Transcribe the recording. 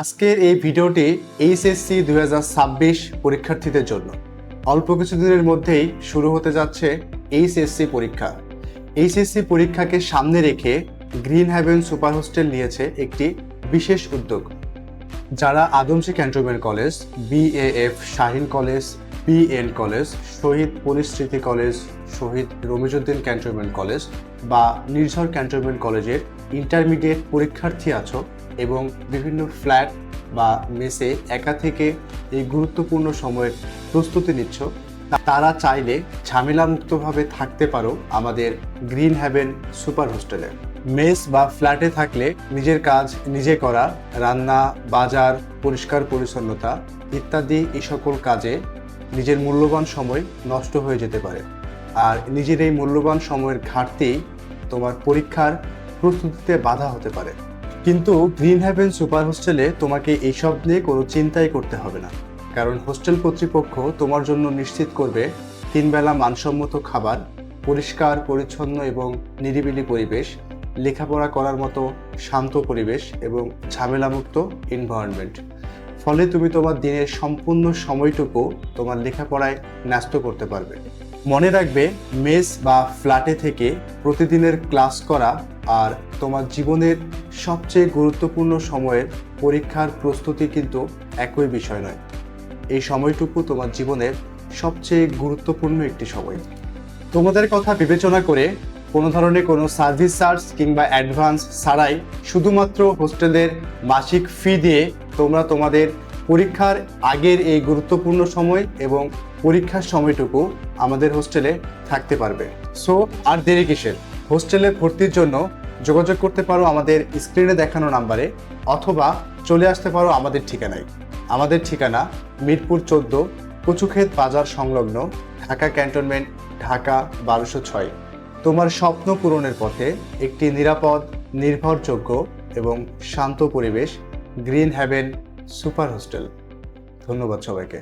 আজকের এই ভিডিওটি এইচএসসি 2026 পরীক্ষার্থীদের জন্য। অল্প কিছুদিনের মধ্যেই শুরু হতে যাচ্ছে এইচএসসি পরীক্ষা। এইচএসসি পরীক্ষাকে সামনে রেখে গ্রিন হ্যাভেন সুপার হোস্টেল নিয়েছে একটি বিশেষ উদ্যোগ। যারা Adamjee cantonment college, BAF Shaheen college, PN college, Shaheed Porismriti college, Shaheed Ramizuddin cantonment college বা নির্ঝর ক্যান্টনমেন্ট কলেজের ইন্টারমিডিয়েট পরীক্ষার্থী আছো এবং বিভিন্ন ফ্ল্যাট বা মেসে একা থেকে এই গুরুত্বপূর্ণ সময়ের প্রস্তুতি নিচ্ছ, তারা চাইলে ঝামেলামুক্তভাবে থাকতে পারো আমাদের গ্রিন হ্যাভেন সুপার হোস্টেলে। মেস বা ফ্ল্যাটে থাকলে নিজের কাজ নিজে করা, রান্না, বাজার, পরিষ্কার পরিচ্ছন্নতা ইত্যাদি এই সকল কাজে নিজের মূল্যবান সময় নষ্ট হয়ে যেতে পারে। আর নিজের এই মূল্যবান সময়ের ঘাটতি তোমার পরীক্ষার প্রস্তুতিতে বাধা হতে পারে। কিন্তু গ্রিন হ্যাভেন সুপার হোস্টেলে তোমাকে এইসব নিয়ে কোনো চিন্তাই করতে হবে না, কারণ হোস্টেল কর্তৃপক্ষ তোমার জন্য নিশ্চিত করবে 3 বেলা মানসম্মত খাবার, পরিষ্কার পরিচ্ছন্ন এবং নিরিবিলি পরিবেশ, লেখাপড়া করার মতো শান্ত পরিবেশ এবং ঝামেলামুক্ত এনভায়রনমেন্ট। ফলে তুমি তোমার দিনের সম্পূর্ণ সময়টুকু তোমার লেখাপড়ায় ন্যস্ত করতে পারবে। মনে রাখবে, মেস বা ফ্ল্যাটে থেকে প্রতিদিনের ক্লাস করা আর তোমার জীবনের সবচেয়ে গুরুত্বপূর্ণ সময়ের পরীক্ষার প্রস্তুতি কিন্তু একই বিষয় নয়। এই সময়টুকু তোমার জীবনের সবচেয়ে গুরুত্বপূর্ণ একটি সময়। তোমাদের কথা বিবেচনা করে কোনো ধরনের কোনো সার্ভিস চার্জ কিংবা অ্যাডভান্স ছাড়াই শুধুমাত্র হোস্টেলের মাসিক ফি দিয়ে তোমরা তোমাদের পরীক্ষার আগের এই গুরুত্বপূর্ণ সময় এবং পরীক্ষার সময়টুকু আমাদের হোস্টেলে থাকতে পারবে। সো আর দেরি কিসের? হোস্টেলে ভর্তির জন্য যোগাযোগ করতে পারো আমাদের স্ক্রিনে দেখানো নাম্বারে, অথবা চলে আসতে পারো আমাদের ঠিকানায়। আমাদের ঠিকানা মিরপুর 14, কচুক্ষেত বাজার সংলগ্ন, ঢাকা ক্যান্টনমেন্ট, ঢাকা 1206। তোমার স্বপ্ন পূরণের পথে একটি নিরাপদ, নির্ভরযোগ্য এবং শান্ত পরিবেশ, গ্রিন হ্যাভেন সুপার হোস্টেল। ধন্যবাদ সবাইকে।